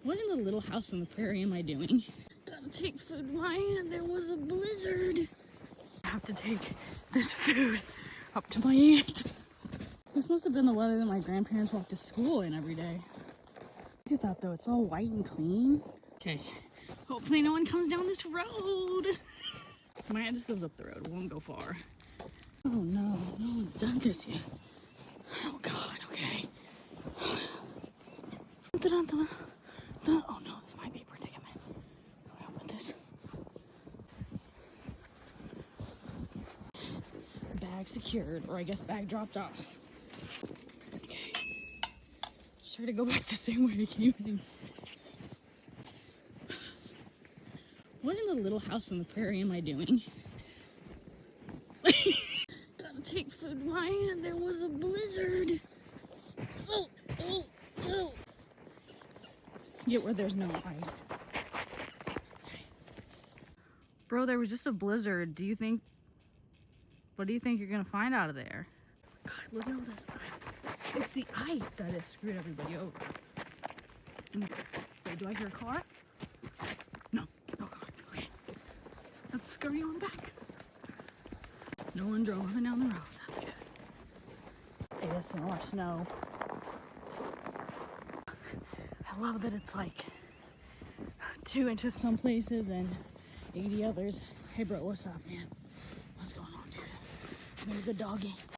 What in the little house on the prairie am I doing? Gotta take food. Why? There was a blizzard. I have to take this food up to my aunt. This must have been the weather that my grandparents walked to school in every day. Look at that though, it's all white and clean. Okay, hopefully no one comes down this road. My aunt just lives up the road, it won't go far. Oh no, no one's done this yet. Oh God, okay. Oh no, this might be a predicament. How do I open this? Bag secured, or I guess bag dropped off. Okay. Just try to go back the same way I came in. What in the little house on the prairie am I doing? Gotta take food. Why? There was a blizzard. Oh, oh, oh. Get where there's no ice. Okay. Bro, there was just a blizzard. What do you think you're gonna find out of there? God, look at all this ice. It's the ice that has screwed everybody over. Wait, do I hear a car? No. Oh God. Okay. Let's scurry on back. No one drove up and down the road. That's good. Hey, listen, more snow. I love that it's like 2 inches some places and 80 others. Hey bro, what's up, man? What's going on, dude? I'm a good doggy.